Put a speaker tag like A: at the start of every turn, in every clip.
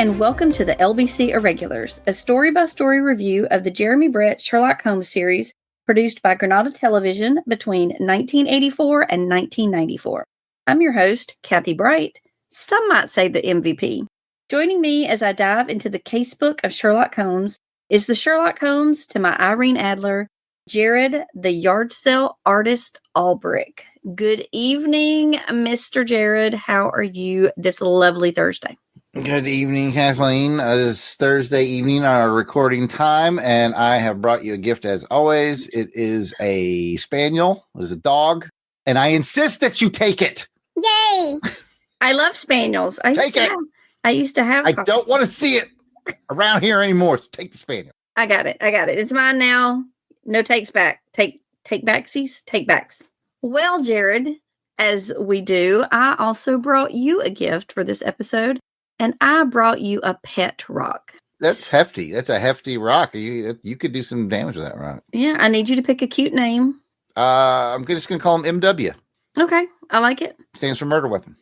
A: and welcome to the LBC Irregulars, a story-by-story review of the Jeremy Brett Sherlock Holmes series produced by Granada Television between 1984 and 1994. I'm your host, Kathy Bright. Some might say the MVP. Joining me as I dive into the casebook of Sherlock Holmes is the Sherlock Holmes to my Irene Adler, Jarrod, the yard sale artist Albrick. Good evening, Mr. Jarrod. How are you this lovely Thursday?
B: Good evening, Kathleen. It is Thursday evening, our recording time, and I have brought you a gift as always. It is a spaniel. It is a dog, and I insist that you take it.
A: Yay! I love spaniels. I used to have.
B: I don't want to see it around here anymore, so take the spaniel.
A: I got it. It's mine now. No takes back. Take backsies. Take backs. Well, Jarrod, as we do, I also brought you a gift for this episode. And I brought you a pet rock.
B: That's hefty. That's a hefty rock. You could do some damage with that rock.
A: Yeah, I need you to pick a cute name.
B: I'm just going to call him MW.
A: Okay, I like it.
B: Stands for murder weapon.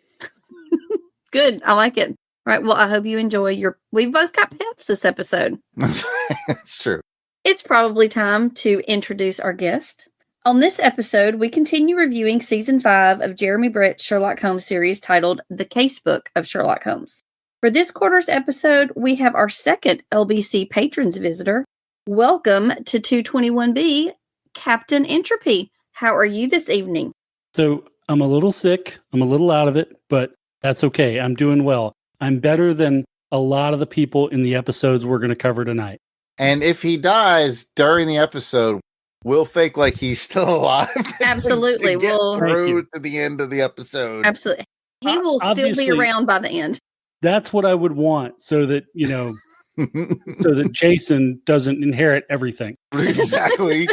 A: Good, I like it. All right, well, I hope you enjoy we've both got pets this episode.
B: It's true.
A: It's probably time to introduce our guest. On this episode, we continue reviewing Season 5 of Jeremy Brett's Sherlock Holmes series titled The Casebook of Sherlock Holmes. For this quarter's episode, we have our second LBC Patrons visitor. Welcome to 221B, Captain Entropy. How are you this evening?
C: So I'm a little sick. I'm a little out of it, but that's okay. I'm doing well. I'm better than a lot of the people in the episodes we're going to cover tonight.
B: And if he dies during the episode, we'll fake like he's still alive.
A: Absolutely.
B: To get through to the end of the episode.
A: Absolutely. He will still be around by the end.
C: That's what I would want, so that, so that Jason doesn't inherit everything.
B: Exactly.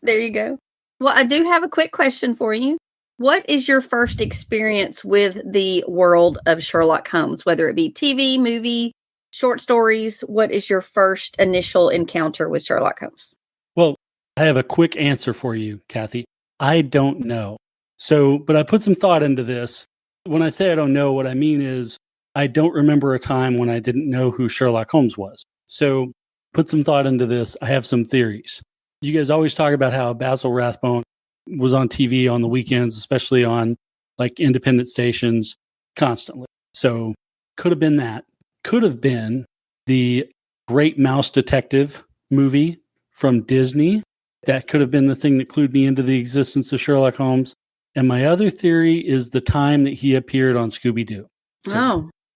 A: There you go. Well, I do have a quick question for you. What is your first experience with the world of Sherlock Holmes, whether it be TV, movie, short stories? What is your first initial encounter with Sherlock Holmes?
C: Well, I have a quick answer for you, Kathy. I don't know. But I put some thought into this. When I say I don't know, what I mean is I don't remember a time when I didn't know who Sherlock Holmes was. So put some thought into this. I have some theories. You guys always talk about how Basil Rathbone was on TV on the weekends, especially on like independent stations constantly. So could have been that. Could have been the Great Mouse Detective movie from Disney. That could have been the thing that clued me into the existence of Sherlock Holmes. And my other theory is the time that he appeared on Scooby-Doo.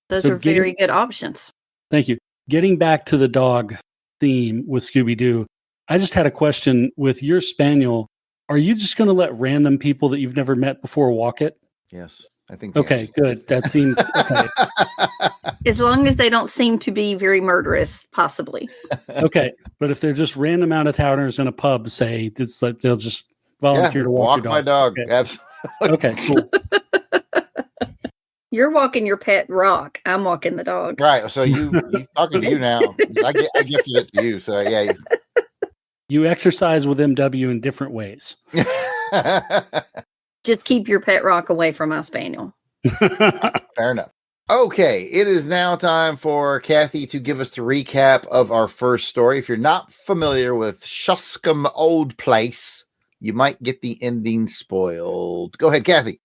A: Those are very good options.
C: Thank you. Getting back to the dog theme with Scooby-Doo, I just had a question with your spaniel. Are you just going to let random people that you've never met before walk it?
B: Yes, I think.
C: Okay, good. That seems okay.
A: As long as they don't seem to be very murderous, possibly.
C: Okay, but if they're just random out-of-towners in a pub, say, it's like they'll just volunteer to walk your dog.
B: My dog.
C: Okay.
B: Absolutely.
C: Okay, cool.
A: You're walking your pet rock. I'm walking the dog.
B: Right. So he's talking to you now. I gifted it to you. So yeah.
C: You exercise with MW in different ways.
A: Just keep your pet rock away from my spaniel.
B: Fair enough. Okay. It is now time for Kathy to give us the recap of our first story. If you're not familiar with Shoscombe Old Place, you might get the ending spoiled. Go ahead, Kathy.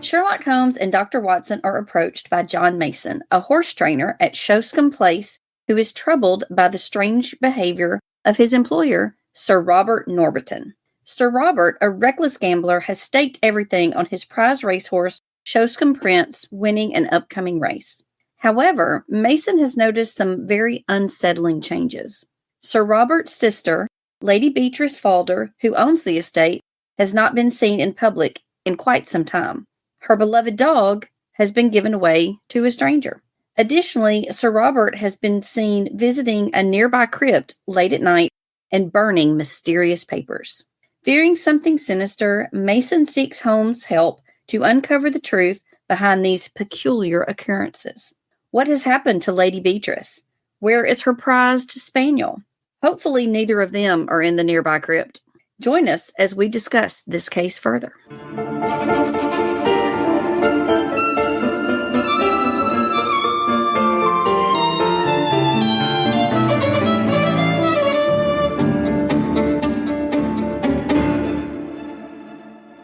A: Sherlock Holmes and Dr. Watson are approached by John Mason, a horse trainer at Shoscombe Place, who is troubled by the strange behavior of his employer, Sir Robert Norbiton. Sir Robert, a reckless gambler, has staked everything on his prize racehorse, Shoscombe Prince, winning an upcoming race. However, Mason has noticed some very unsettling changes. Sir Robert's sister, Lady Beatrice Falder, who owns the estate, has not been seen in public in quite some time. Her beloved dog has been given away to a stranger. Additionally, Sir Robert has been seen visiting a nearby crypt late at night and burning mysterious papers. Fearing something sinister, Mason seeks Holmes' help to uncover the truth behind these peculiar occurrences. What has happened to Lady Beatrice? Where is her prized spaniel? Hopefully neither of them are in the nearby crypt. Join us as we discuss this case further.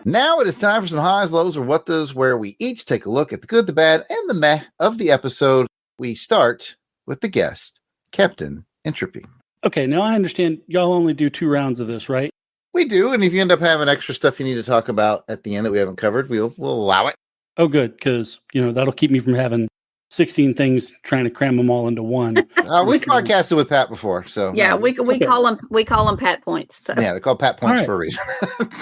B: Now it is time for some highs, lows, or what those, where we each take a look at the good, the bad, and the meh of the episode. We start with the guest, Captain Entropy.
C: Okay, now I understand y'all only do 2 rounds of this, right?
B: We do, and if you end up having extra stuff you need to talk about at the end that we haven't covered, we'll allow it.
C: Oh, good, because that'll keep me from having 16 things trying to cram them all into one.
B: We podcasted with Pat before, so
A: yeah, we call them Pat points. So.
B: Yeah, they call Pat points for a reason.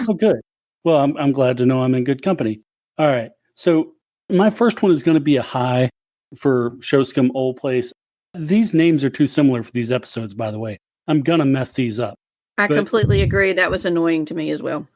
C: Oh, good. Well, I'm glad to know I'm in good company. All right, so my first one is going to be a high for Shoscombe Old Place. These names are too similar for these episodes, by the way. I'm going to mess these up.
A: I completely agree. That was annoying to me as well.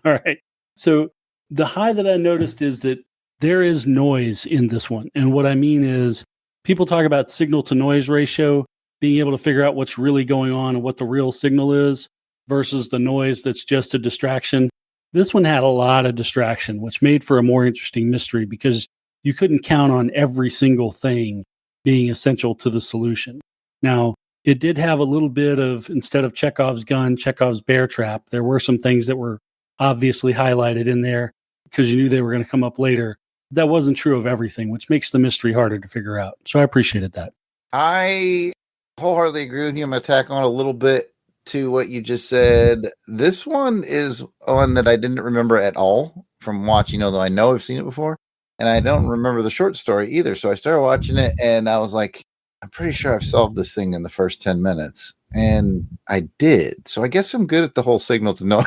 C: All right. So the high that I noticed is that there is noise in this one. And what I mean is people talk about signal to noise ratio, being able to figure out what's really going on and what the real signal is versus the noise that's just a distraction. This one had a lot of distraction, which made for a more interesting mystery because you couldn't count on every single thing being essential to the solution. Now, it did have a little bit of, instead of Chekhov's gun, Chekhov's bear trap. There were some things that were obviously highlighted in there because you knew they were going to come up later. That wasn't true of everything, which makes the mystery harder to figure out. So I appreciated that.
B: I wholeheartedly agree with you. I'm going to tack on a little bit to what you just said. This one is one that I didn't remember at all from watching, although I know I've seen it before. And I don't remember the short story either. So I started watching it and I was like, I'm pretty sure I've solved this thing in the first 10 minutes. And I did. So I guess I'm good at the whole signal to noise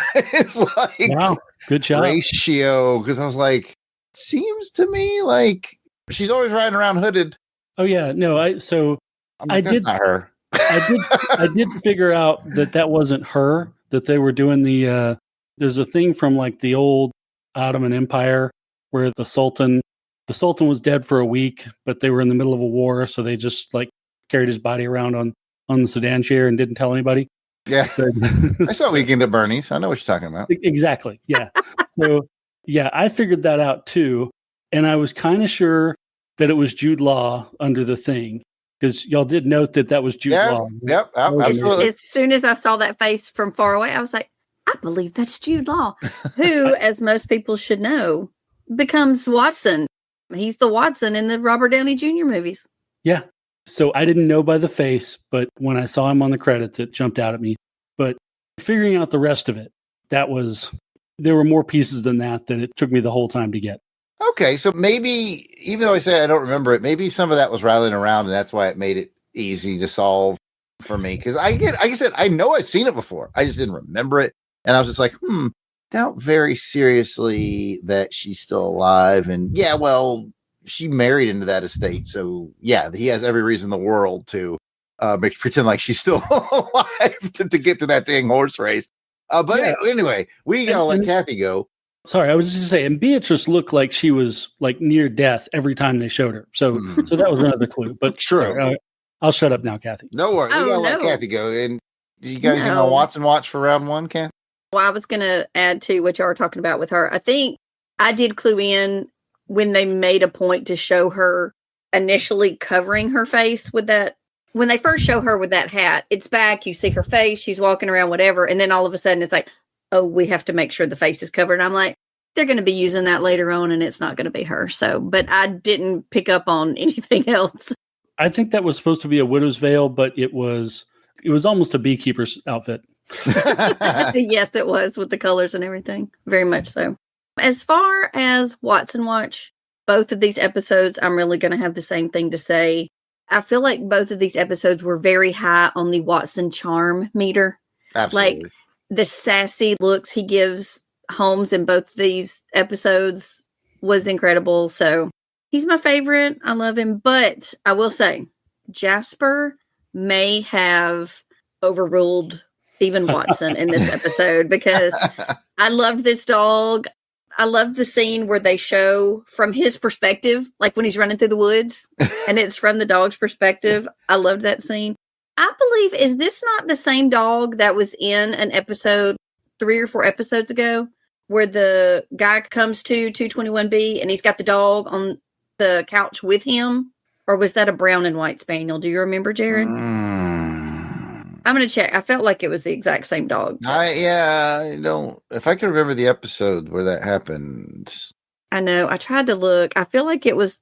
C: wow, good job.
B: Ratio. Because I was like, seems to me like she's always riding around hooded.
C: Oh yeah. No, I
B: that's not her.
C: I did figure out that wasn't her, that they were doing there's a thing from like the old Ottoman Empire where the Sultan was dead for a week, but they were in the middle of a war. So they just like carried his body around on the sedan chair and didn't tell anybody.
B: Yeah. I saw Weekend at Bernie's. I know what you're talking about.
C: Exactly. Yeah. So yeah, I figured that out too. And I was kind of sure that it was Jude Law under the thing. Because y'all did note that was Jude Law.
B: Yep, absolutely.
A: As soon as I saw that face from far away, I was like, I believe that's Jude Law, who, as most people should know, becomes Watson. He's the Watson in the Robert Downey Jr. movies.
C: Yeah. So I didn't know by the face, but when I saw him on the credits, it jumped out at me. But figuring out the rest of it, there were more pieces than that it took me the whole time to get.
B: Okay, so maybe, even though I say I don't remember it, maybe some of that was rattling around, and that's why it made it easy to solve for me. Because like I said, I know I've seen it before. I just didn't remember it. And I was just like, doubt very seriously that she's still alive. And yeah, well, she married into that estate. So yeah, he has every reason in the world to pretend like she's still alive to get to that dang horse race. But anyway, we got to let Kathy go.
C: Sorry, I was just saying, and Beatrice looked like she was like near death every time they showed her. So that was another clue. But
B: true.
C: I'll shut up now, Kathy.
B: No worries. We gotta let Kathy go. And you got anything on Watson Watch for round 1, Kathy?
A: Well, I was going to add to what y'all were talking about with her. I think I did clue in when they made a point to show her initially covering her face with that. When they first show her with that hat, it's back. You see her face. She's walking around, whatever. And then all of a sudden it's like, oh, we have to make sure the face is covered. And I'm like, they're going to be using that later on and it's not going to be her. So, but I didn't pick up on anything else.
C: I think that was supposed to be a widow's veil, but it was almost a beekeeper's outfit.
A: Yes, it was, with the colors and everything. Very much so. As far as Watson Watch, both of these episodes, I'm really going to have the same thing to say. I feel like both of these episodes were very high on the Watson charm meter.
B: Absolutely.
A: Like the sassy looks he gives Holmes in both of these episodes was incredible. So he's my favorite. I love him. But I will say, Jasper may have overruled Stephen Watson in this episode because I loved this dog. I love the scene where they show from his perspective, like when he's running through the woods, and it's from the dog's perspective. I loved that scene. I believe, is this not the same dog that was in an episode 3 or 4 episodes ago where the guy comes to 221B and he's got the dog on the couch with him? Or was that a brown and white spaniel? Do you remember, Jarrod? I'm going to check. I felt like it was the exact same dog.
B: I don't. If I can remember the episode where that happened.
A: I know. I tried to look. I feel like it was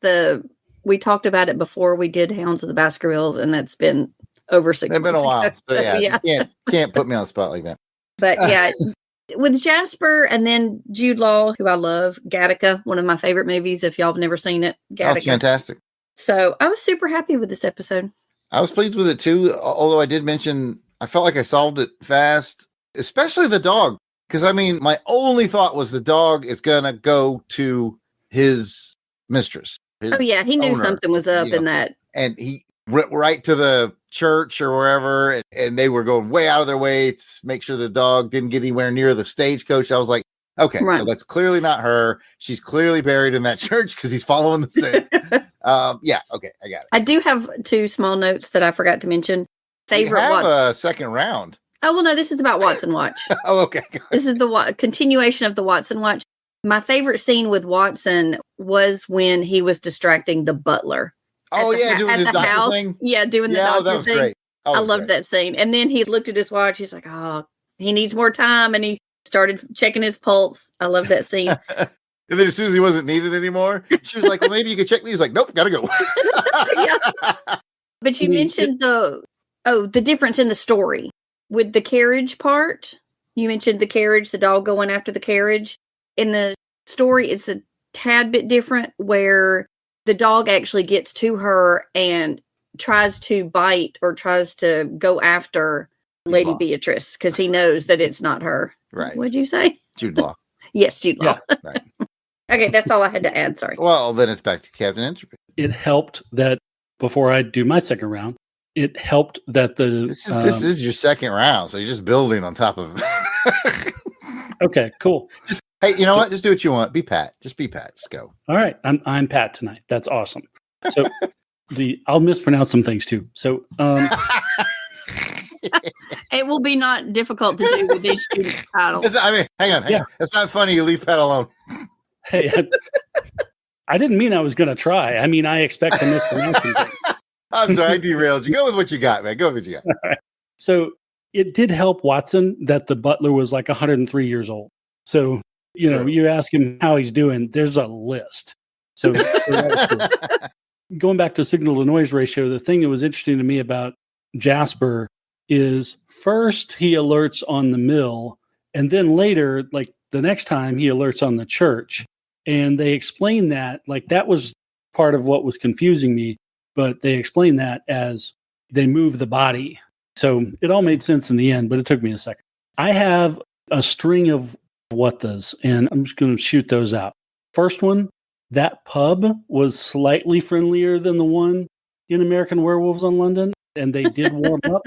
A: we talked about it before we did Hounds of the Baskervilles, and that's been over 6 months.
B: It's been a while.
A: Ago, so,
B: yeah. You can't put me on the spot like that.
A: But yeah, with Jasper and then Jude Law, who I love, Gattaca, one of my favorite movies. If y'all have never seen it, Gattaca.
B: That's fantastic.
A: So I was super happy with this episode.
B: I was pleased with it too, although I did mention I felt like I solved it fast, especially the dog. Because, I mean, my only thought was the dog is going to go to his mistress.
A: Oh, yeah. He knew something was up in that.
B: And he went right to the church or wherever, and they were going way out of their way to make sure the dog didn't get anywhere near the stagecoach. I was like, okay, so that's clearly not her. She's clearly buried in that church because he's following the scene. Yeah, okay, I got it.
A: I do have 2 small notes that I forgot to mention.
B: Favorite. We have a second round.
A: Oh, well, no, this is about Watson Watch.
B: Oh, okay.
A: This is the continuation of the Watson Watch. My favorite scene with Watson was when he was distracting the butler.
B: Oh, yeah, doing his doctor thing?
A: Yeah, doing the doctor thing.
B: That was great.
A: I loved that scene. And then he looked at his watch. He's like, oh, he needs more time. And he started checking his pulse. I love that scene.
B: And then as soon as he wasn't needed anymore, she was like, well, maybe you could check me. He's like, nope, gotta go.
A: Yeah. But you mentioned the difference in the story with the carriage part. You mentioned the carriage, the dog going after the carriage. In the story, it's a tad bit different where the dog actually gets to her and tries to bite or tries to go after Lady Beatrice because he knows that it's not her.
B: Right.
A: What'd you say?
B: Jude Law.
A: Yes, Jude Law.
B: Yeah, right.
A: Okay, that's all I had to add. Sorry.
B: Well, then it's back to Captain Entropy.
C: It helped that before I do my second round, it helped that
B: this is your second round, so you're just building on top of it.
C: Okay, cool.
B: Hey, you know what? Just do what you want. Be Pat. Just be Pat. Just go.
C: All right, I'm Pat tonight. That's awesome. So I'll mispronounce some things too. So
A: it will be not difficult to do with these student titles.
B: Hang on. It's not funny. You leave Pat alone.
C: Hey, I didn't mean I was going to try. I mean, I expect to mispronounce things.
B: I'm sorry, I derailed you. Go with what you got, man. Go with what you got.
C: Right. So it did help Watson that the butler was like 103 years old. So, you know, you ask him how he's doing, there's a list. So that was cool. Going back to signal to noise ratio, the thing that was interesting to me about Jasper is first he alerts on the mill, and then later, like the next time, he alerts on the church. And they explain that, like that was part of what was confusing me, but they explain that as they move the body. So it all made sense in the end, but it took me a second. I have a string of what-thas, and I'm just going to shoot those out. First one, that pub was slightly friendlier than the one in American Werewolves on London, and they did warm up.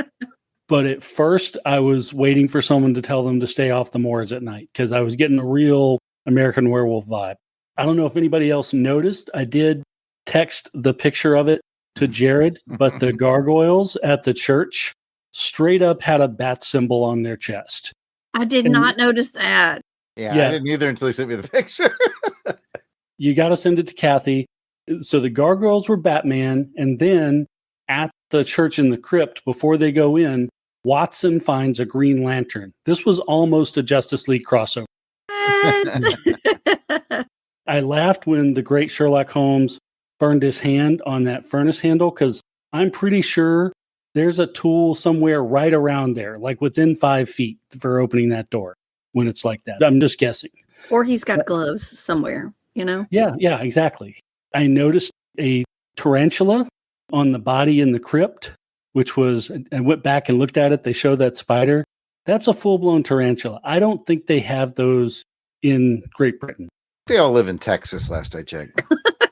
C: But at first, I was waiting for someone to tell them to stay off the moors at night because I was getting a real American Werewolf vibe. I don't know if anybody else noticed. I did text the picture of it to Jarrod, but the gargoyles at the church straight up had a bat symbol on their chest.
A: I did not notice that.
B: Yeah, I didn't either until he sent me the picture.
C: You got to send it to Kathy. So the gargoyles were Batman, and then at the church in the crypt, before they go in, Watson finds a Green Lantern. This was almost a Justice League crossover. I laughed when the great Sherlock Holmes burned his hand on that furnace handle because I'm pretty sure there's a tool somewhere right around there, like within 5 feet for opening that door when it's like that. I'm just guessing.
A: Or he's got gloves somewhere, you know?
C: Yeah, exactly. I noticed a tarantula on the body in the crypt, which was, I went back and looked at it. They show that spider. That's a full-blown tarantula. I don't think they have those in Great Britain.
B: They all live in Texas, last I checked.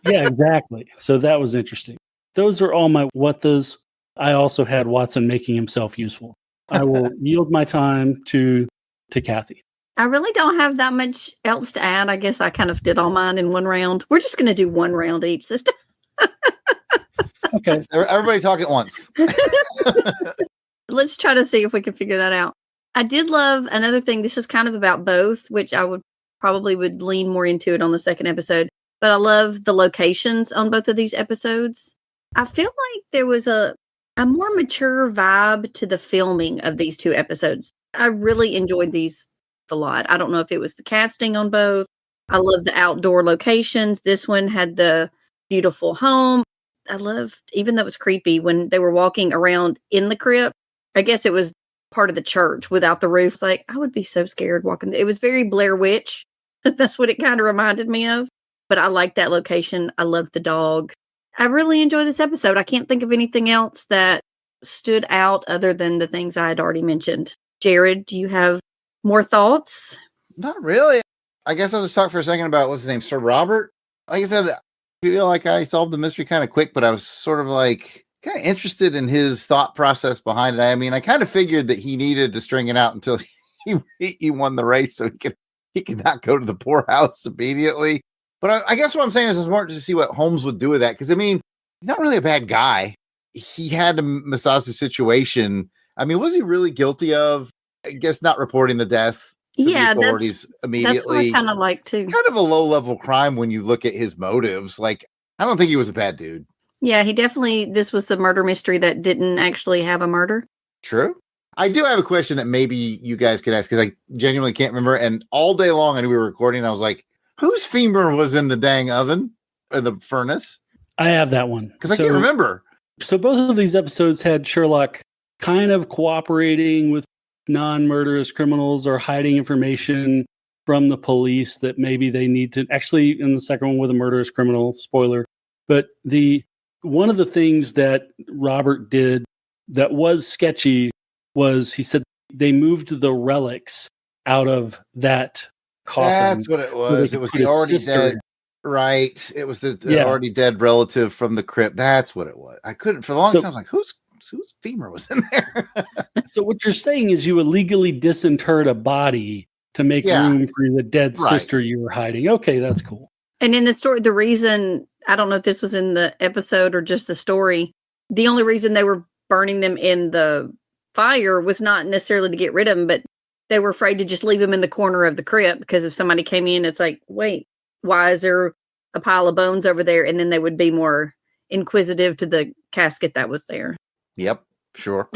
C: Yeah, exactly. So that was interesting. Those are all my what-thas. I also had Watson making himself useful. I will yield my time to Kathy.
A: I really don't have that much else to add. I guess I kind of did all mine in one round. We're just going to do one round each this time.
C: Okay.
B: Everybody talk at once.
A: Let's try to see if we can figure that out. I did love another thing. This is kind of about both, which I would lean more into it on the second episode. But I love the locations on both of these episodes. I feel like there was a more mature vibe to the filming of these two episodes. I really enjoyed these a lot. I don't know if it was the casting on both. I love the outdoor locations. This one had the beautiful home. I loved, even though it was creepy, when they were walking around in the crypt. I guess it was part of the church without the roof. Like, I would be so scared walking. It was very Blair Witch. That's what it kind of reminded me of. But I liked that location. I loved the dog. I really enjoyed this episode. I can't think of anything else that stood out other than the things I had already mentioned. Jarrod, do you have more thoughts?
B: Not really. I guess I'll just talk for a second about what's his name, Sir Robert. Like I said, I feel like I solved the mystery kind of quick, but I was sort of like kind of interested in his thought process behind it. I mean, I kind of figured that he needed to string it out until he won the race, so he could not go to the poorhouse immediately. But I guess what I'm saying is it's more to see what Holmes would do with that, because I mean, he's not really a bad guy. He had to massage the situation. I mean, was he really guilty of, I guess, not reporting the death to the authorities immediately?
A: That's what I kind of like too.
B: Kind of a low-level crime when you look at his motives. Like, I don't think he was a bad dude.
A: Yeah, this was the murder mystery that didn't actually have a murder.
B: True. I do have a question that maybe you guys could ask, because I genuinely can't remember. And all day long, I knew we were recording, I was like, whose femur was in the dang oven or the furnace?
C: I have that one.
B: Because I can't remember.
C: So both of these episodes had Sherlock kind of cooperating with non-murderous criminals or hiding information from the police that maybe they need to. Actually, in the second one with a murderous criminal, spoiler. But one of the things that Robert did that was sketchy was he said they moved the relics out of that coffin.
B: That's what it was. It was the already dead. Right. It was the already dead relative from the crypt. That's what it was. I couldn't for the longest time. I was like, whose femur was in there?
C: So what you're saying is you illegally disinterred a body to make room for the dead sister you were hiding. Okay, that's cool.
A: And in the story, the reason, I don't know if this was in the episode or just the story, the only reason they were burning them in the fire was not necessarily to get rid of them, but they were afraid to just leave them in the corner of the crypt, because if somebody came in, it's like, wait, why is there a pile of bones over there? And then they would be more inquisitive to the casket that was there.
B: Yep, sure.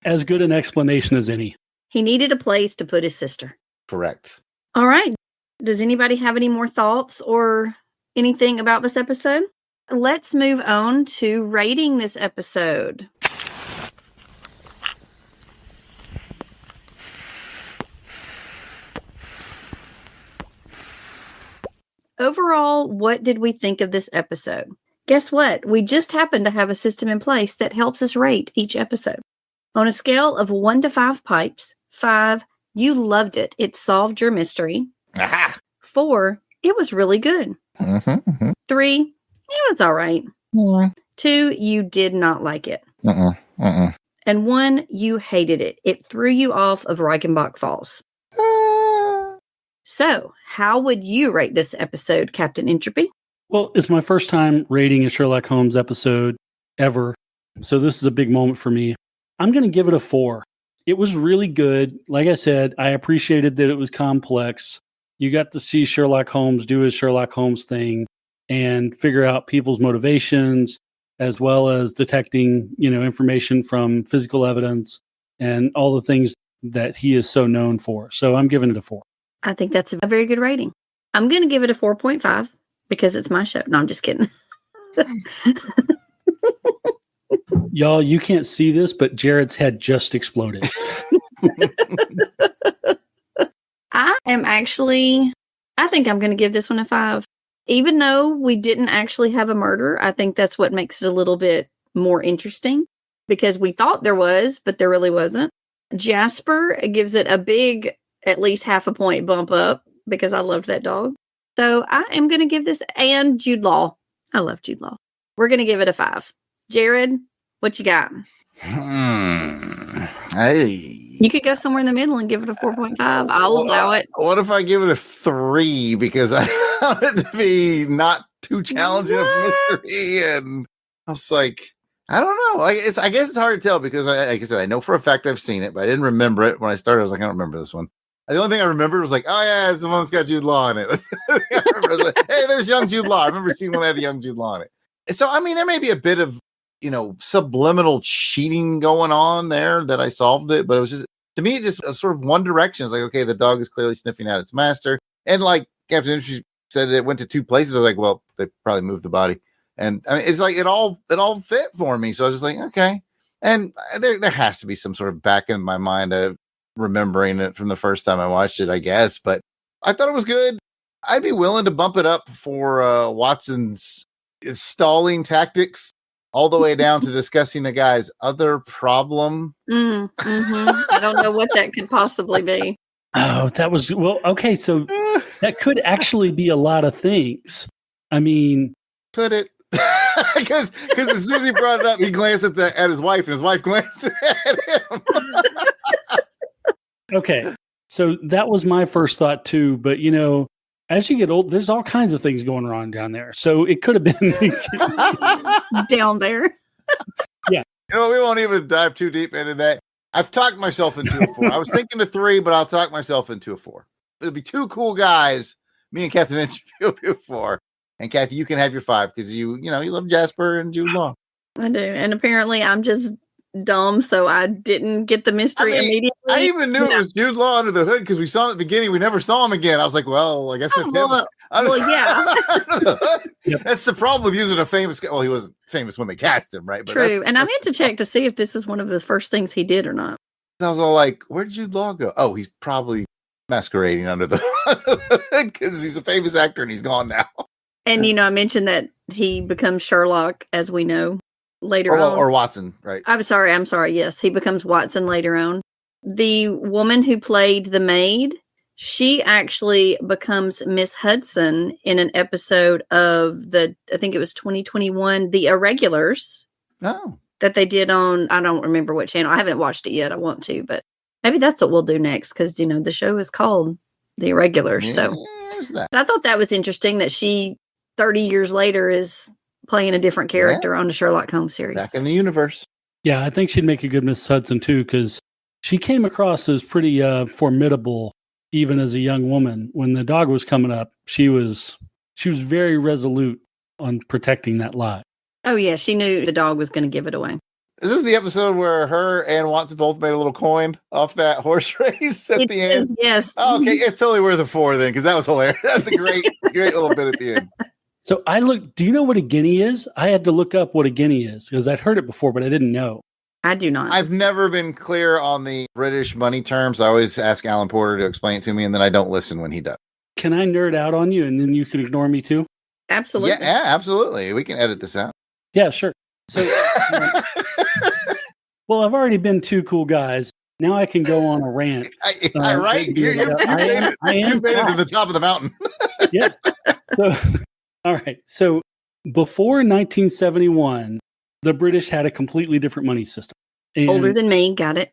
C: As good an explanation as any.
A: He needed a place to put his sister.
B: Correct.
A: All right. Does anybody have any more thoughts or anything about this episode? Let's move on to rating this episode. Overall, what did we think of this episode? Guess what? We just happen to have a system in place that helps us rate each episode. On a scale of 1 to 5 pipes, 5, you loved it. It solved your mystery.
B: Aha!
A: 4, it was really good. 3, it was all right. 2, you did not like it. And 1, you hated it. It threw you off of Reichenbach Falls. So, how would you rate this episode, Captain Entropy?
C: Well, it's my first time rating a Sherlock Holmes episode ever. So this is a big moment for me. I'm going to give it a 4. It was really good. Like I said, I appreciated that it was complex. You got to see Sherlock Holmes do his Sherlock Holmes thing and figure out people's motivations, as well as detecting, information from physical evidence and all the things that he is so known for. So I'm giving it a 4.
A: I think that's a very good rating. I'm going to give it a 4.5 because it's my show. No, I'm just kidding.
C: Y'all, you can't see this, but Jarrod's head just exploded.
A: I think I'm going to give this one a 5. Even though we didn't actually have a murder, I think that's what makes it a little bit more interesting, because we thought there was, but there really wasn't. Jasper gives it a big, at least half a point bump up, because I loved that dog. So I am going to give this, and Jude Law. I love Jude Law. We're going to give it a 5. Jarrod, what you got? You could go somewhere in the middle and give it a 4.5. I'll allow it.
B: What if I give it a 3 because I found it to be not too challenging of mystery? And I was like, I don't know. I guess it's hard to tell because, like I said, I know for a fact I've seen it, but I didn't remember it when I started. I was like, I don't remember this one. The only thing I remembered was like, oh yeah, it's the one that's got Jude Law in it. I remember, like, hey, there's young Jude Law. I remember seeing one that had a young Jude Law in it. So, I mean, there may be a bit of, subliminal cheating going on there that I solved it, but it was just, to me, just a sort of one direction. It's like, okay, the dog is clearly sniffing at its master. And like Captain Entropy said, it went to 2 places. I was like, well, they probably moved the body. And I mean, it's like, it all fit for me. So I was just like, okay. And there has to be some sort of back in my mind of remembering it from the first time I watched it, I guess. But I thought it was good. I'd be willing to bump it up for Watson's stalling tactics all the way down to discussing the guy's other problem.
A: I don't know what that could possibly be.
C: Oh, that was, well, okay. So that could actually be a lot of things. I mean,
B: could it? Because as soon as he brought it up, he glanced at his wife, and his wife glanced at him.
C: Okay, so that was my first thought too. But as you get old, there's all kinds of things going on down there. So it could have been
A: down there.
C: Yeah,
B: we won't even dive too deep into that. I've talked myself into a 4. I was thinking a 3, but I'll talk myself into a 4. It'll be 2 cool guys. Me and Captain Entropy will be a 4. And Kathy, you can have your 5 because you love Jasper and Jude Law.
A: I do. And apparently I'm just dumb, so I didn't get the mystery immediately.
B: I even knew it was Jude Law under the hood because we saw him at the beginning. We never saw him again. I was like, well, I guess that's
A: yeah.
B: That's the problem with using a famous. Well, he wasn't famous when they cast him, right? But
A: true. And I meant to check to see if this is one of the first things he did or not.
B: I was all like, where'd Jude Law go? Oh, he's probably masquerading under the hood because he's a famous actor and he's gone now.
A: And, I mentioned that he becomes Sherlock, as we know, later on.
B: Or Watson, right?
A: I'm sorry. Yes, he becomes Watson later on. The woman who played the maid, she actually becomes Miss Hudson in an episode of I think it was 2021, The Irregulars.
B: Oh. That
A: they did on, I don't remember what channel. I haven't watched it yet. I want to, but maybe that's what we'll do next because, the show is called The Irregulars.
B: Yeah,
A: so
B: that.
A: I thought that was interesting that she 30 years later is playing a different character on the Sherlock Holmes series.
B: Back in the universe.
C: Yeah, I think she'd make a good Miss Hudson too, because she came across as pretty formidable even as a young woman. When the dog was coming up, she was very resolute on protecting that lie.
A: Oh yeah, she knew the dog was going to give it away.
B: Is this the episode where her and Watson both made a little coin off that horse race at the end?
A: Yes.
B: Oh, okay, it's totally worth a 4 then, because that was hilarious. That's a great little bit at the end.
C: So do you know what a guinea is? I had to look up what a guinea is because I'd heard it before, but I didn't know.
A: I do not.
B: I've never been clear on the British money terms. I always ask Alan Porter to explain it to me, and then I don't listen when he does.
C: Can I nerd out on you, and then you can ignore me too?
A: Absolutely.
B: Yeah, absolutely. We can edit this out.
C: Yeah, sure. So, well, I've already been 2 cool guys. Now I can go on a rant.
B: Right? You made it to the top of the mountain.
C: Yeah. So, all right. So before 1971, the British had a completely different money system. And
A: older than me. Got it.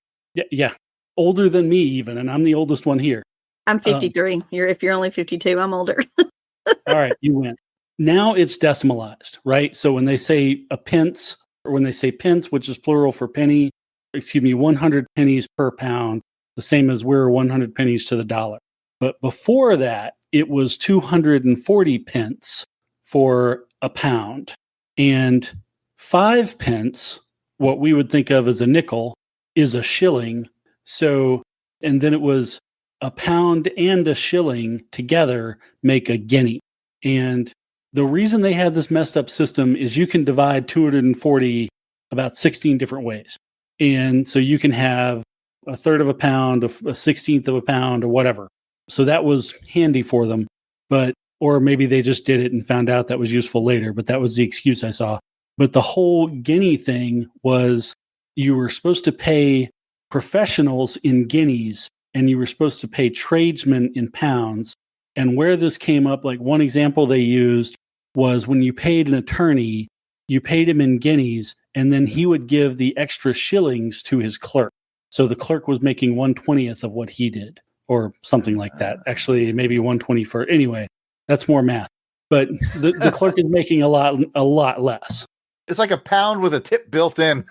C: Yeah. Older than me even. And I'm the oldest one here.
A: I'm 53. If you're only 52, I'm older.
C: All right. You win. Now it's decimalized, right? So when they say a pence, or when they say pence, which is plural for penny, 100 pennies per pound, the same as we're 100 pennies to the dollar. But before that, it was 240 pence for a pound. And 5 pence, what we would think of as a nickel, is a shilling. So, and then it was a pound and a shilling together make a guinea. And the reason they had this messed up system is you can divide 240 about 16 different ways. And so you can have a third of a pound, a 16th of a pound, or whatever. So that was handy for them. Or maybe they just did it and found out that was useful later, but that was the excuse I saw. But the whole guinea thing was you were supposed to pay professionals in guineas and you were supposed to pay tradesmen in pounds. And where this came up, like one example they used was when you paid an attorney, you paid him in guineas, and then he would give the extra shillings to his clerk. So the clerk was making 1/20th of what he did, or something like that. Actually, maybe 1/21st. Anyway, that's more math. But the clerk is making a lot less.
B: It's like a pound with a tip built in.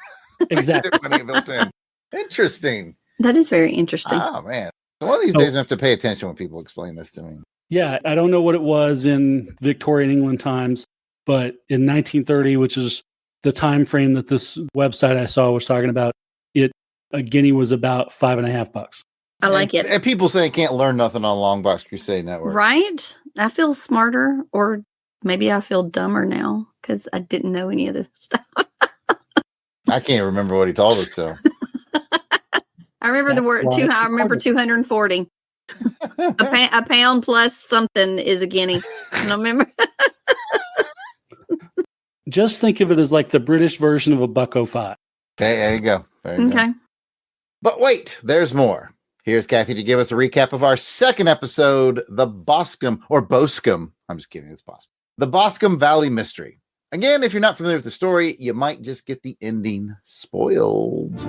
C: Exactly.
B: Tip money built in. Interesting.
A: That is very interesting.
B: Oh, man. So one of these days I have to pay attention when people explain this to me.
C: Yeah, I don't know what it was in Victorian England times, but in 1930, which is the time frame that this website I saw was talking about, a guinea was about $5.50.
A: I like it.
B: And people say can't learn nothing on Longbox Crusade Network.
A: Right? I feel smarter, or maybe I feel dumber now because I didn't know any of this stuff.
B: I can't remember what he told us, so.
A: I remember the word I remember 240. a pound plus something is a guinea. I don't remember.
C: Just think of it as like the British version of a $1.05.
B: Okay, there you go.
A: Okay.
B: But wait, there's more. Here's Kathy to give us a recap of our second episode, the Boscombe. I'm just kidding, it's Boscombe. The Boscombe Valley Mystery. Again, if you're not familiar with the story, you might just get the ending spoiled.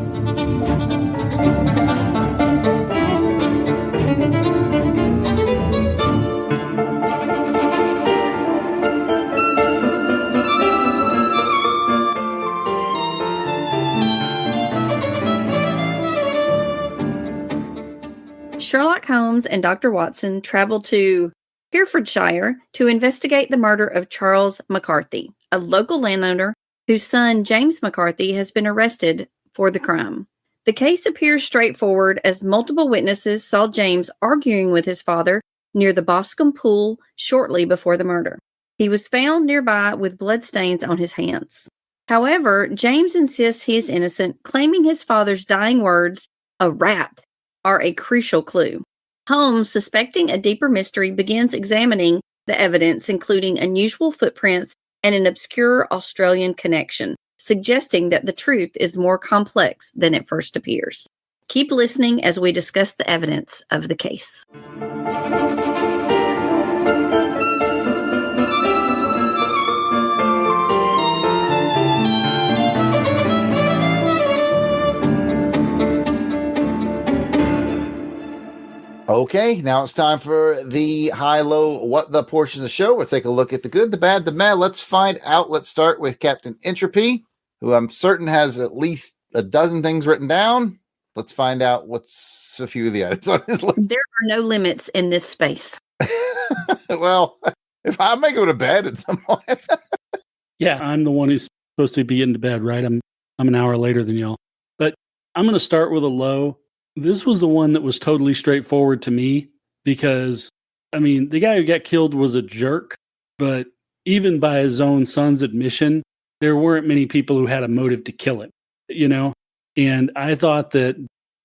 A: Sherlock Holmes and Dr. Watson travel to Herefordshire to investigate the murder of Charles McCarthy, a local landowner whose son, James McCarthy, has been arrested for the crime. The case appears straightforward as multiple witnesses saw James arguing with his father near the Boscombe pool shortly before the murder. He was found nearby with bloodstains on his hands. However, James insists he is innocent, claiming his father's dying words, "a rat," are a crucial clue. Holmes, suspecting a deeper mystery, begins examining the evidence, including unusual footprints and an obscure Australian connection, suggesting that the truth is more complex than it first appears. Keep listening as we discuss the evidence of the case.
B: Okay, now it's time for the high-low what the portion of the show. We'll take a look at the good, the bad, the meh. Let's find out. Let's start with Captain Entropy, who I'm certain has at least a dozen things written down. Let's find out what's a few of the items on his list.
A: There are no limits in this space.
B: Well, if I may go to bed at some point.
C: Yeah, I'm the one who's supposed to be into bed, right? I'm an hour later than y'all. But I'm going to start with a low. This was the one that was totally straightforward to me because, I mean, the guy who got killed was a jerk, but even by his own son's admission, there weren't many people who had a motive to kill him, you know? And I thought that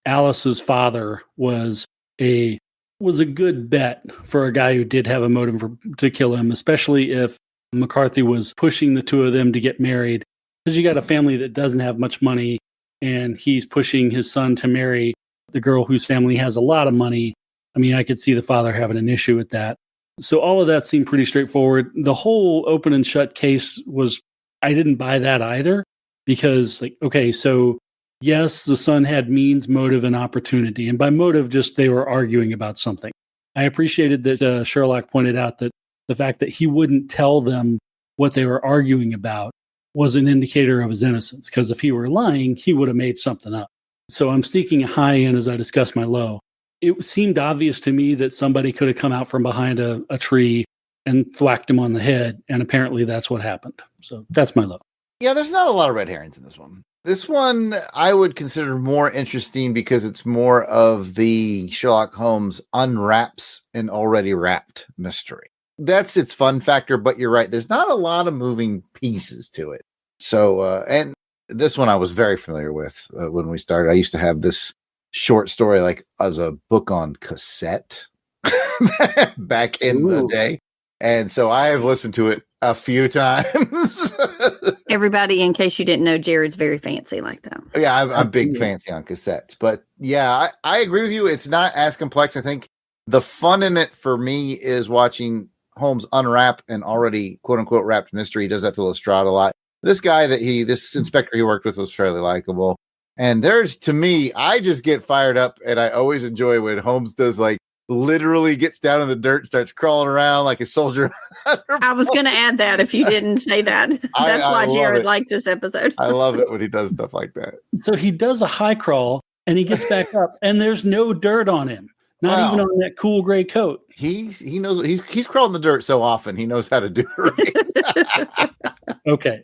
C: Alice's father was a good bet for a guy who did have a motive to kill him, especially if McCarthy was pushing the two of them to get married, because you got a family that doesn't have much money, and he's pushing his son to marry the girl whose family has a lot of money. I mean, I could see the father having an issue with that. So all of that seemed pretty straightforward. The whole open and shut case I didn't buy that either, because like, okay, so yes, the son had means, motive, and opportunity. And by motive, just they were arguing about something. I appreciated that Sherlock pointed out that the fact that he wouldn't tell them what they were arguing about was an indicator of his innocence, because if he were lying, he would have made something up. So I'm sneaking a high in as I discuss my low. It seemed obvious to me that somebody could have come out from behind a tree and thwacked him on the head, and apparently that's what happened. So that's my low.
B: Yeah, there's not a lot of red herrings in this one. This one I would consider more interesting because it's more of the Sherlock Holmes unwraps an already wrapped mystery. That's its fun factor, but you're right. There's not a lot of moving pieces to it. So, and this one I was very familiar with when we started. I used to have this short story like as a book on cassette back in the day. And so I have listened to it a few times.
A: Everybody, in case you didn't know, Jarrod's very fancy like that.
B: Yeah, I'm big fancy on cassettes. But yeah, I agree with you. It's not as complex. I think the fun in it for me is watching Holmes unwrap an already quote unquote wrapped mystery. He does that to Lestrade a lot. This guy this inspector he worked with was fairly likable. And there's, to me, I just get fired up, and I always enjoy when Holmes does, like, literally gets down in the dirt, starts crawling around like a soldier.
A: I was going to add that if you didn't say that. That's why Jarrod likes this episode.
B: I love it when he does stuff like that.
C: So he does a high crawl, and he gets back up, and there's no dirt on him. Not even on that cool gray coat.
B: He knows he's crawled in the dirt so often he knows how to do it right.
C: Okay.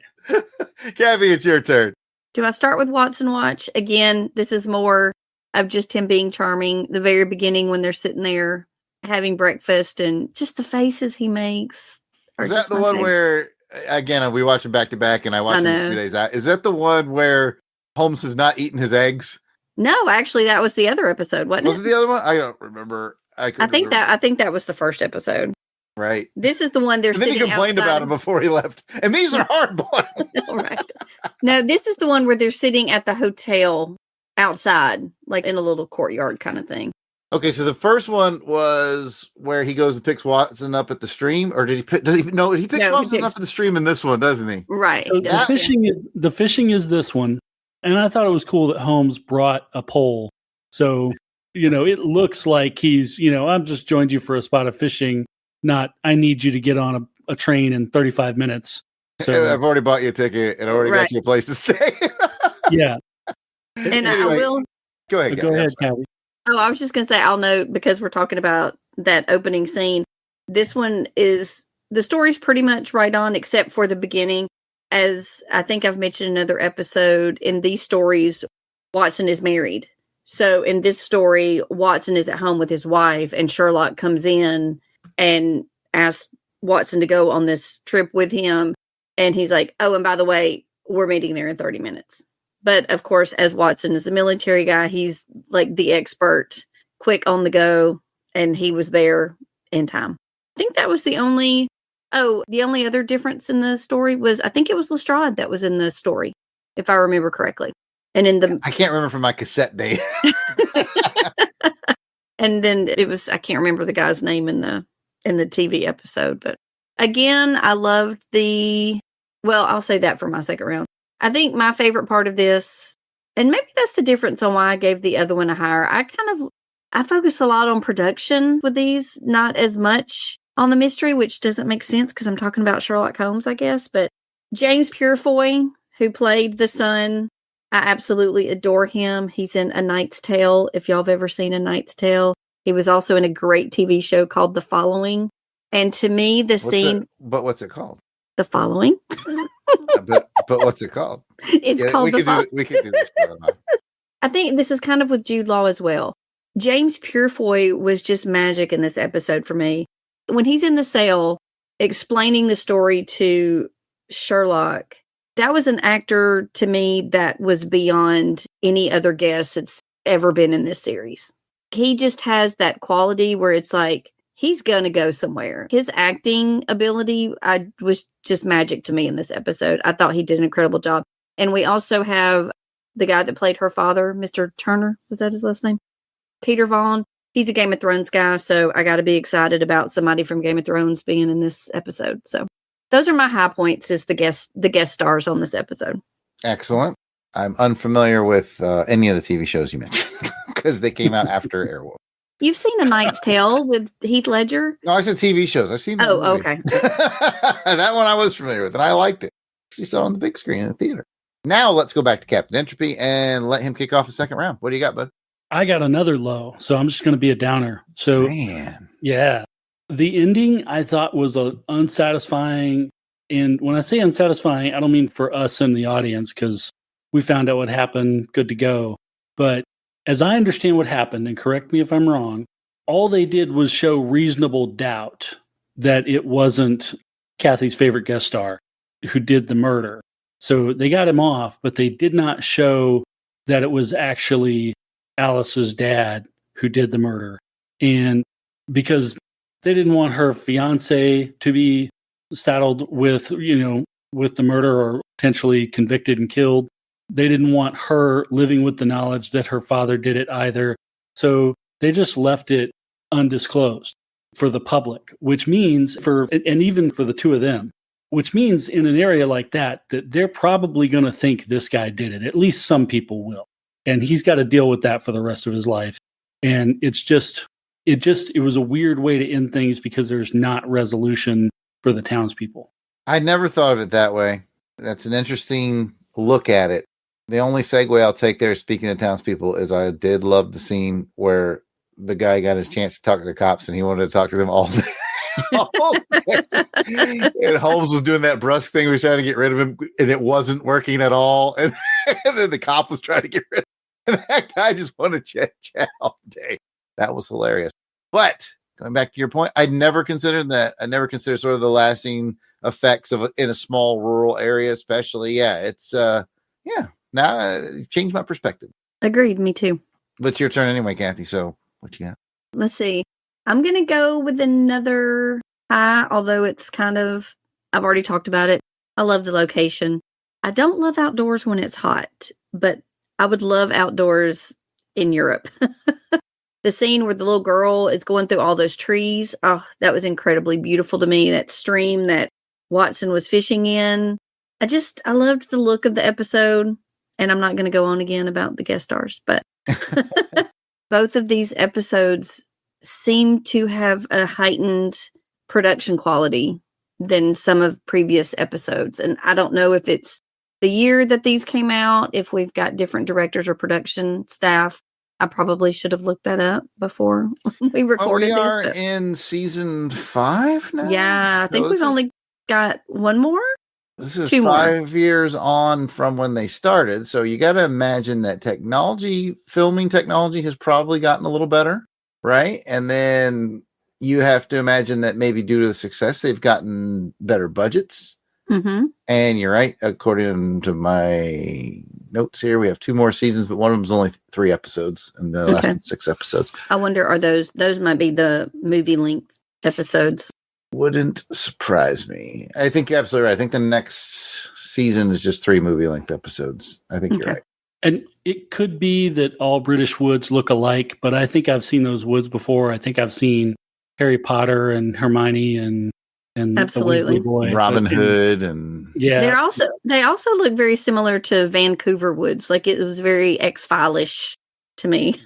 B: Kathy, it's your turn.
A: Do I start with Watson Watch? Again, this is more of just him being charming. The very beginning when they're sitting there having breakfast and just the faces he makes.
B: Is that the one where, again, we watch them back to back and I watch them 2 days out. Is that the one where Holmes has not eaten his eggs?
A: No, actually, that was the other episode, wasn't it?
B: Was it the other one? I don't remember. I
A: think that was the first episode.
B: Right.
A: This is the one they're sitting outside.
B: And then he complained about him before he left. And these are hard boiled.
A: Right. No, this is the one where they're sitting at the hotel outside, like in a little courtyard kind of thing.
B: Okay, so the first one was where he goes and picks Watson up at the stream, or did he pick? He picks Watson up at the stream in this one, doesn't he?
A: Right.
C: So the fishing is this one. And I thought it was cool that Holmes brought a pole. So, it looks like he's, I've just joined you for a spot of fishing, not I need you to get on a train in 35 minutes. So
B: I've already bought you a ticket and already got you a place to stay.
C: Yeah.
A: And
B: anyway,
A: I will.
B: Go ahead,
C: Kathy.
A: Oh, I was just going to say, I'll note, because we're talking about that opening scene, this one is, the story's pretty much right on, except for the beginning. As I think I've mentioned in another episode, in these stories, Watson is married. So in this story, Watson is at home with his wife, and Sherlock comes in and asks Watson to go on this trip with him. And he's like, oh, and by the way, we're meeting there in 30 minutes. But of course, as Watson is a military guy, he's like the expert, quick on the go, and he was there in time. I think that was the only other difference in the story was, I think it was Lestrade that was in the story, if I remember correctly. And I
B: can't remember from my cassette day.
A: And then it was, I can't remember the guy's name in the TV episode. But again, I loved I'll say that for my second round. I think my favorite part of this, and maybe that's the difference on why I gave the other one a higher. I focus a lot on production with these, not as much on the mystery, which doesn't make sense because I'm talking about Sherlock Holmes, I guess. But James Purefoy, who played the son, I absolutely adore him. He's in A Knight's Tale, if y'all have ever seen A Knight's Tale. He was also in a great TV show called The Following. And to me,
B: But what's it called?
A: The Following.
B: but what's it called?
A: It's called The Following.
B: We can do this.
A: I think this is kind of with Jude Law as well. James Purefoy was just magic in this episode for me. When he's in the cell explaining the story to Sherlock, that was an actor to me that was beyond any other guest that's ever been in this series. He just has that quality where it's like, he's going to go somewhere. His acting ability was just magic to me in this episode. I thought he did an incredible job. And we also have the guy that played her father, Mr. Turner. Was that his last name? Peter Vaughn. He's a Game of Thrones guy, so I got to be excited about somebody from Game of Thrones being in this episode. So those are my high points as the guest stars on this episode.
B: Excellent. I'm unfamiliar with any of the TV shows you mentioned because they came out after Airwolf.
A: You've seen A Knight's Tale with Heath Ledger?
B: No, I said TV shows. I've seen that.
A: Oh, okay.
B: That one I was familiar with, and I liked it. She saw it on the big screen in the theater. Now let's go back to Captain Entropy and let him kick off the second round. What do you got, bud?
C: I got another low, so I'm just going to be a downer. So,
B: man,
C: yeah, the ending I thought was unsatisfying. And when I say unsatisfying, I don't mean for us in the audience because we found out what happened, good to go. But as I understand what happened, and correct me if I'm wrong, all they did was show reasonable doubt that it wasn't Kathy's favorite guest star who did the murder. So they got him off, but they did not show that it was actually Alice's dad who did the murder. And because they didn't want her fiance to be saddled with, with the murder or potentially convicted and killed, they didn't want her living with the knowledge that her father did it either. So they just left it undisclosed for the public, which means and even for the two of them, which means in an area like that they're probably going to think this guy did it. At least some people will. and he's got to deal with that for the rest of his life. And it was a weird way to end things because there's not resolution for the townspeople.
B: I never thought of it that way. That's an interesting look at it. The only segue I'll take there, speaking of townspeople, is I did love the scene where the guy got his chance to talk to the cops and he wanted to talk to them all day. And Holmes was doing that brusque thing. He was trying to get rid of him and it wasn't working at all. And then the cop was trying to get rid of him. And that guy just wanted to chat all day. That was hilarious. But going back to your point, I never considered that. I never considered sort of the lasting effects of in a small rural area, especially. Yeah, now you've changed my perspective.
A: Agreed. Me too.
B: But it's your turn anyway, Kathy. So what you got?
A: Let's see. I'm going to go with another high, although it's kind of, I've already talked about it. I love the location. I don't love outdoors when it's hot, but I would love outdoors in Europe. The scene where the little girl is going through all those trees. Oh, that was incredibly beautiful to me. That stream that Watson was fishing in. I loved the look of the episode. And I'm not going to go on again about the guest stars, but both of these episodes seem to have a heightened production quality than some of previous episodes. And I don't know if it's the year that these came out, if we've got different directors or production staff. I probably should have looked that up before we recorded
B: this. We are
A: this.
B: in season 5 now?
A: Yeah, I think we've only got one more.
B: This is 5 years on from when they started. So you got to imagine that filming technology has probably gotten a little better, right? And then you have to imagine that maybe due to the success, they've gotten better budgets.
A: Mm-hmm.
B: And you're right. According to my notes here, we have 2 more seasons, but one of them is only 3 episodes and the last one's 6 episodes.
A: I wonder, are those might be the movie length episodes?
B: Wouldn't surprise me. I think you're absolutely right. I think the next season is just 3 movie-length episodes. I think you're right.
C: And it could be that all British woods look alike, but I think I've seen those woods before. I think I've seen Harry Potter and Hermione and
A: absolutely
C: the Weasley boy,
B: Robin Hood, and
A: they also look very similar to Vancouver woods. Like it was very X-File-ish to me.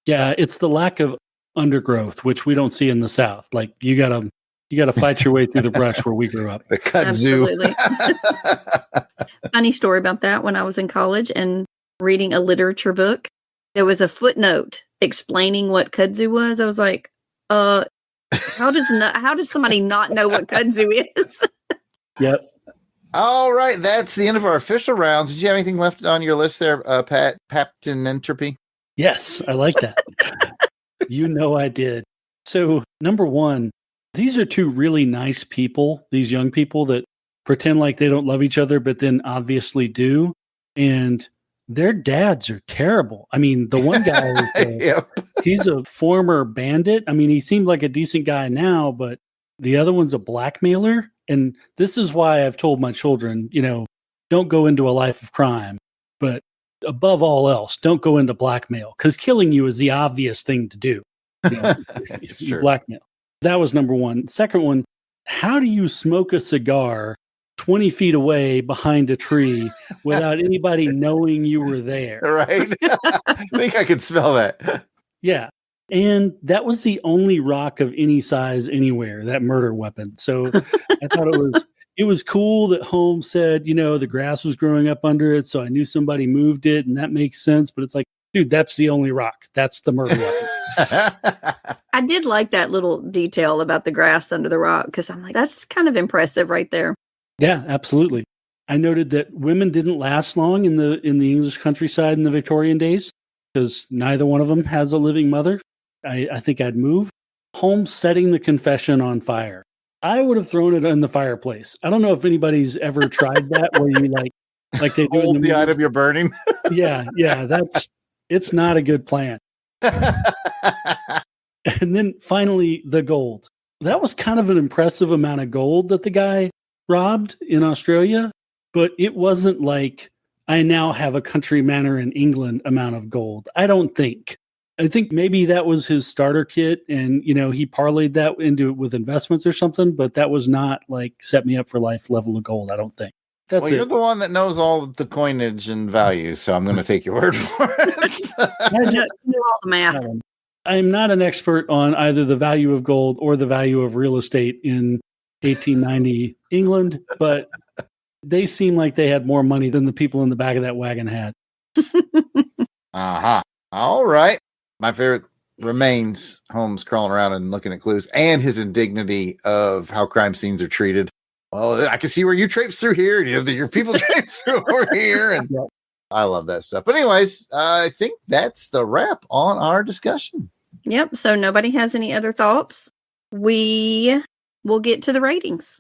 C: Yeah, it's the lack of undergrowth, which we don't see in the South. Like you gotta fight your way through the brush where we grew up.
B: The kudzu.
A: Absolutely. Funny story about that. When I was in college and reading a literature book, there was a footnote explaining what kudzu was. I was like, how does somebody not know what kudzu is?
C: Yep.
B: All right, that's the end of our official rounds. Did you have anything left on your list there, Captain Entropy?
C: Yes, I like that. I did. So, number 1, these are 2 really nice people, these young people that pretend like they don't love each other, but then obviously do. And their dads are terrible. I mean, the one guy, he's a former bandit. I mean, he seemed like a decent guy now, but the other one's a blackmailer. And this is why I've told my children, don't go into a life of crime, but above all else, don't go into blackmail because killing you is the obvious thing to do.
B: Sure.
C: Blackmail. That was number 1. Second one, how do you smoke a cigar 20 feet away behind a tree without anybody knowing you were there?
B: Right. I think I could smell that.
C: Yeah. And that was the only rock of any size anywhere, that murder weapon. So I thought it was cool that Holmes said, the grass was growing up under it. So I knew somebody moved it and that makes sense. But it's like, dude, that's the only rock. That's the murder weapon.
A: I did like that little detail about the grass under the rock because I'm like, that's kind of impressive right there.
C: Yeah, absolutely. I noted that women didn't last long in the English countryside in the Victorian days because neither one of them has a living mother. I think I'd move. Holmes setting the confession on fire. I would have thrown it in the fireplace. I don't know if anybody's ever tried that where you like they do
B: hold the item you're burning.
C: Yeah, it's not a good plan. And then finally, the gold. That was kind of an impressive amount of gold that the guy robbed in Australia, but it wasn't like I now have a country manor in England amount of gold. I don't think. I think maybe that was his starter kit and, he parlayed that into with investments or something, but that was not like set me up for life level of gold, I don't think. That's
B: You're
C: it.
B: the one that knows all the coinage and values, so I'm going to take your word for it.
A: I just knew all the math.
C: I'm not an expert on either the value of gold or the value of real estate in 1890 England, but they seem like they had more money than the people in the back of that wagon had.
B: All right. My favorite remains Holmes crawling around and looking at clues, and his indignity of how crime scenes are treated. Well, I can see where you traipse through here, and your people traipse through over here, and I love that stuff. But anyways, I think that's the wrap on our discussion.
A: Yep. So nobody has any other thoughts. We will get to the ratings.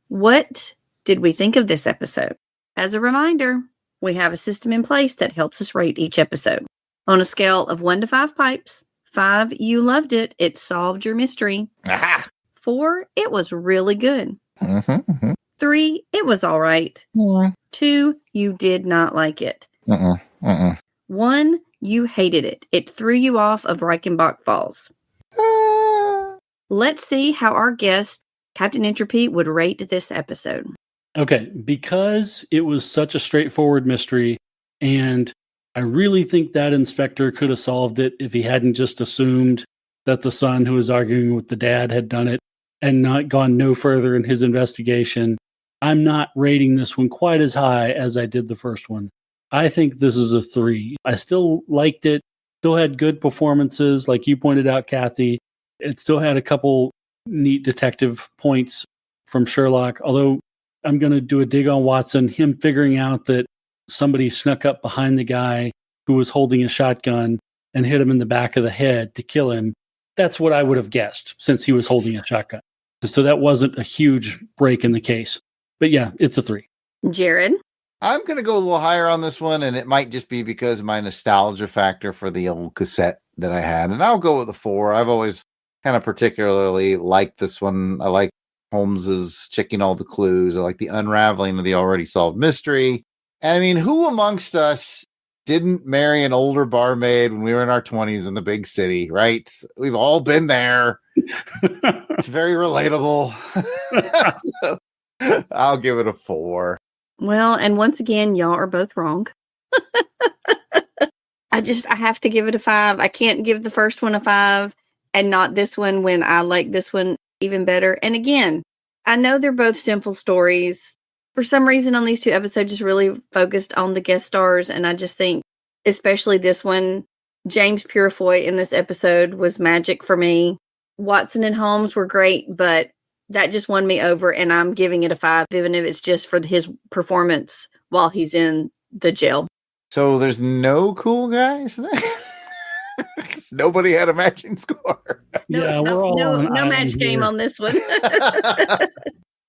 A: What did we think of this episode? As a reminder, we have a system in place that helps us rate each episode. On a scale of 1 to 5 pipes, 5, you loved it. It solved your mystery.
B: Aha!
A: 4, it was really good. 3, it was all right. 2, you did not like it. 1, you hated it. It threw you off of Reichenbach Falls. Let's see how our guest, Captain Entropy, would rate this episode.
C: Okay, because it was such a straightforward mystery, and I really think that inspector could have solved it if he hadn't just assumed that the son who was arguing with the dad had done it and not gone no further in his investigation. I'm not rating this one quite as high as I did the first one. I think this is a 3. I still liked it, still had good performances, like you pointed out, Kathy. It still had a couple neat detective points from Sherlock, although I'm going to do a dig on Watson, him figuring out that somebody snuck up behind the guy who was holding a shotgun and hit him in the back of the head to kill him. That's what I would have guessed, since he was holding a shotgun. So that wasn't a huge break in the case. But yeah, it's a 3.
A: Jarrod?
B: I'm going to go a little higher on this one, and it might just be because of my nostalgia factor for the old cassette that I had. And I'll go with a 4. I've always kind of particularly liked this one. I like Holmes's checking all the clues. I like the unraveling of the already solved mystery. And I mean, who amongst us didn't marry an older barmaid when we were in our 20s in the big city, right? We've all been there. It's very relatable. So, I'll give it a 4.
A: Well, and once again, y'all are both wrong. I have to give it a 5. I can't give the first one a 5 and not this one when I like this one even better. And again, I know they're both simple stories. For some reason on these 2 episodes, just really focused on the guest stars. And I just think, especially this one, James Purefoy in this episode was magic for me. Watson and Holmes were great, but that just won me over. And I'm giving it a 5, even if it's just for his performance while he's in the jail.
B: So there's no cool guys there? Nobody had a matching score.
A: No match game on this one.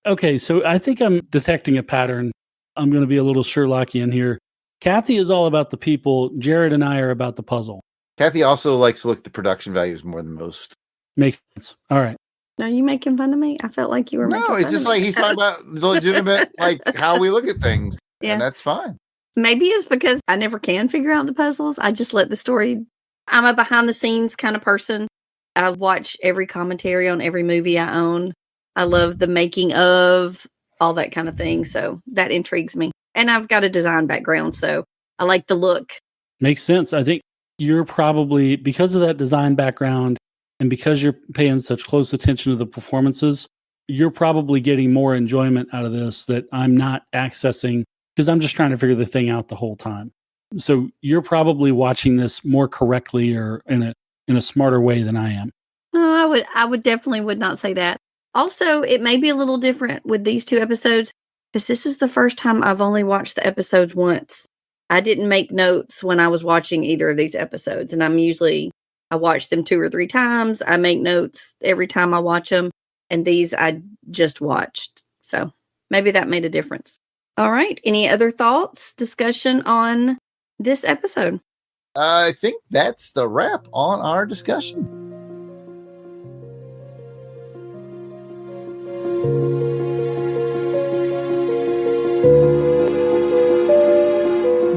C: Okay, so I think I'm detecting a pattern. I'm going to be a little Sherlockian here. Kathy is all about the people. Jarrod and I are about the puzzle.
B: Kathy also likes to look at the production values more than most.
C: Makes sense. All right.
A: Are you making fun of me? I felt like you were making fun of me.
B: No, it's just like he's talking about legitimate, like how we look at things.
A: Yeah.
B: And that's fine.
A: Maybe it's because I never can figure out the puzzles. I just let the story. I'm a behind the scenes kind of person. I watch every commentary on every movie I own. I love the making of, all that kind of thing. So that intrigues me. And I've got a design background, so I like the look.
C: Makes sense. I think you're probably, because of that design background and because you're paying such close attention to the performances, you're probably getting more enjoyment out of this that I'm not accessing because I'm just trying to figure the thing out the whole time. So you're probably watching this more correctly or in a smarter way than I am.
A: Oh, I would definitely would not say that. Also, it may be a little different with these 2 episodes because this is the first time I've only watched the episodes once. I didn't make notes when I was watching either of these episodes, and I watch them 2 or 3 times. I make notes every time I watch them, and these I just watched. So maybe that made a difference. All right. Any other thoughts, discussion on this episode?
B: I think that's the wrap on our discussion.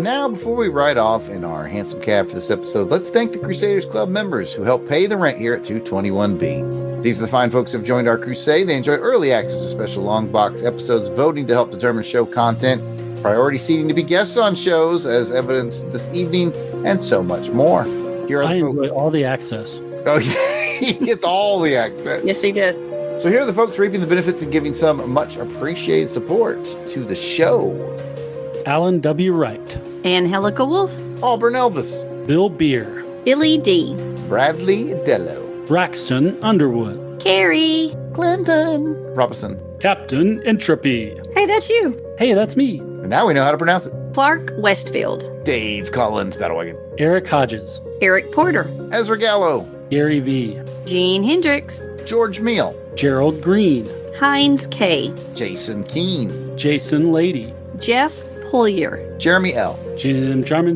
B: Now, before we ride off in our handsome cab for this episode, let's thank the Crusaders Club members who help pay the rent here at 221B. These are the fine folks who have joined our crusade. They enjoy early access to special long box episodes, voting to help determine show content, priority seating to be guests on shows, as evidenced this evening, and so much more. Here are
C: I enjoy all the access.
B: Oh, he gets all the access.
A: Yes, he does.
B: So here are the folks reaping the benefits and giving some much appreciated support to the show.
C: Alan W. Wright.
A: Angelica Wolf.
B: Auburn Elvis.
C: Bill Beer.
A: Billy D.
B: Bradley Dello.
C: Braxton Underwood.
A: Carrie.
B: Clinton Robinson.
C: Captain Entropy.
A: Hey, that's you.
C: Hey, that's me.
B: And now we know how to pronounce it.
A: Clark Westfield.
B: Dave Collins, Battlewagon.
C: Eric Hodges.
A: Eric Porter.
B: Ezra Gallo.
C: Gary V.
A: Gene Hendricks.
B: George Meal.
C: Gerald Green.
A: Heinz K.
B: Jason Keene.
C: Jason Lady.
A: Jeff Pollier.
B: Jeremy L.
C: Jim Jarman.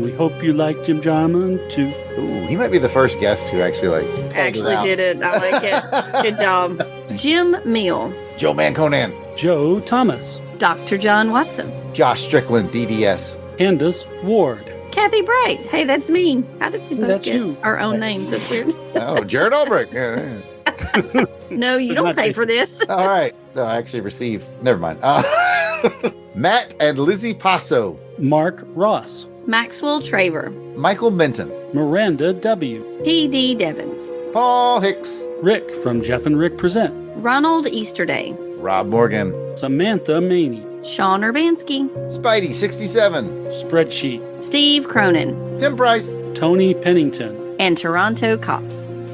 C: We hope you like Jim Jarman too.
B: Ooh, he might be the first guest who actually
A: Actually did it. I like it. Good job. Jim Meal.
B: Joe Man Conan.
C: Joe Thomas.
A: Dr. John Watson.
B: Josh Strickland, DDS.
C: Candace Ward.
A: Kathy Bright. Hey, that's me. How did we both
C: That's
A: get
C: you.
A: our own names? That's weird.
B: Oh, Jared Albrecht. Yeah.
A: No, you don't pay for this.
B: All right. No, I actually received. Never mind. Matt and Lizzie Passo.
C: Mark Ross.
A: Maxwell Traver.
B: Michael Minton.
C: Miranda W.
A: P.D. Devons.
B: Paul Hicks.
C: Rick from Jeff and Rick Present.
A: Ronald Easterday.
B: Rob Morgan.
C: Samantha Maney.
A: Sean Urbanski.
B: Spidey 67.
C: Spreadsheet.
A: Steve Cronin.
B: Tim Price.
C: Tony Pennington.
A: And Toronto Cop.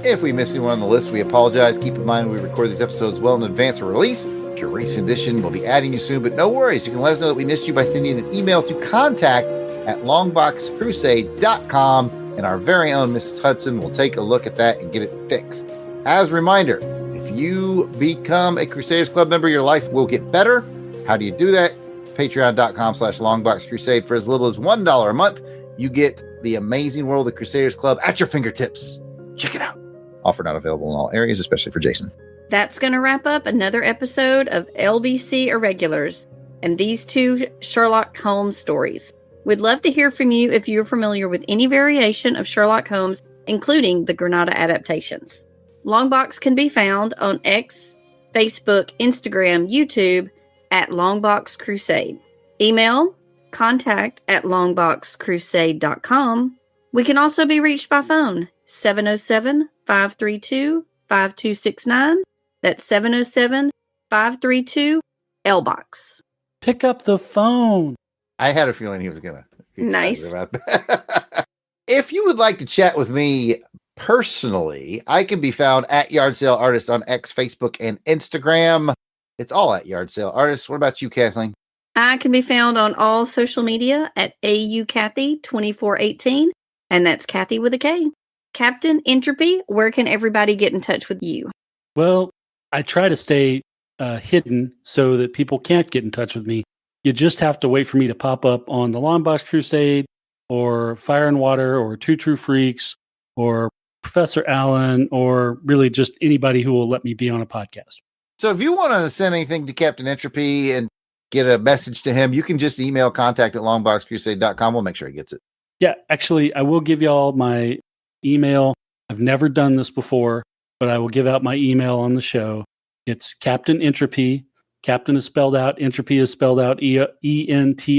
B: If we miss anyone on the list, we apologize. Keep in mind we record these episodes well in advance of release. If you're recent edition, we'll be adding you soon, but no worries. You can let us know that we missed you by sending an email to contact@longboxcrusade.com, and our very own Mrs. Hudson will take a look at that and get it fixed. As a reminder, if you become a Crusaders Club member, your life will get better. How do you do that? Patreon.com/longboxcrusade. For as little as $1 a month, you get the amazing world of Crusaders Club at your fingertips. Check it out. Offer not available in all areas, especially for Jason.
A: That's going to wrap up another episode of LBC Irregulars and these two Sherlock Holmes stories. We'd love to hear from you if you're familiar with any variation of Sherlock Holmes, including the Granada adaptations. Longbox can be found on X, Facebook, Instagram, YouTube at Longbox Crusade. Email contact@longboxcrusade.com. We can also be reached by phone 707-532-5269. That's 707-532-LBOX.
C: Pick up the phone.
B: I had a feeling he was going to be
A: Nice.
B: excited about that. If you would like to chat with me personally, I can be found at Yard Sale Artist on X, Facebook, and Instagram. It's all at Yard Sale Artist. What about you, Kathleen?
A: I can be found on all social media at AUKathy2418, and that's Kathy with a K. Captain Entropy, where can everybody get in touch with you?
C: Well, I try to stay hidden so that people can't get in touch with me. You just have to wait for me to pop up on the Longbox Crusade or Fire and Water or Two True Freaks or Professor Allen or really just anybody who will let me be on a podcast.
B: So if you want to send anything to Captain Entropy and get a message to him, you can just email contact@longboxcrusade.com. We'll make sure he gets it.
C: Yeah, actually, I will give y'all my email. I've never done this before, but I will give out my email on the show. It's Captain Entropy. Captain is spelled out. Entropy is spelled out. ENTROPY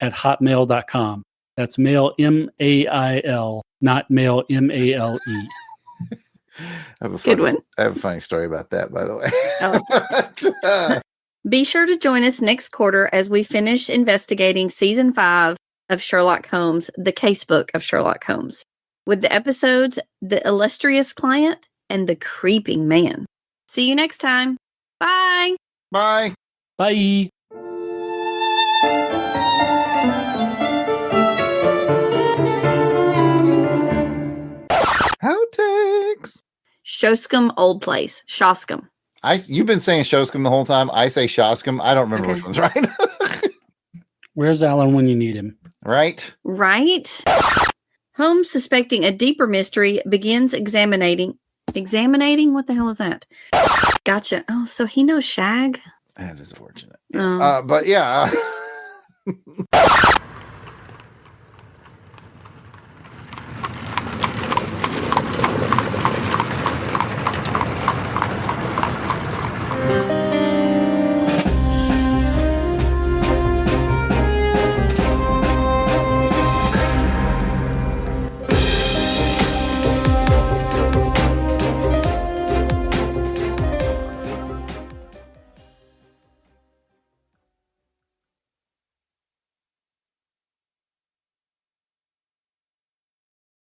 C: @hotmail.com. That's mail MAIL, not mail MALE.
B: I have a funny story about that, by the way.
A: Oh. Be sure to join us next quarter as we finish investigating Season 5 of Sherlock Holmes, the Casebook of Sherlock Holmes, with the episodes The Illustrious Client and The Creeping Man. See you next time. Bye.
B: Bye.
C: Bye.
B: Outtakes.
A: Shoscombe Old Place. Shoscombe.
B: You've been saying Shoscombe the whole time. I say Shoscombe. I don't remember which one's right.
C: Where's Alan when you need him?
B: Right?
A: Right. Holmes, suspecting a deeper mystery, begins examining? What the hell is that? Gotcha. Oh, so he knows Shag?
B: That is unfortunate.
A: Oh.
B: But yeah.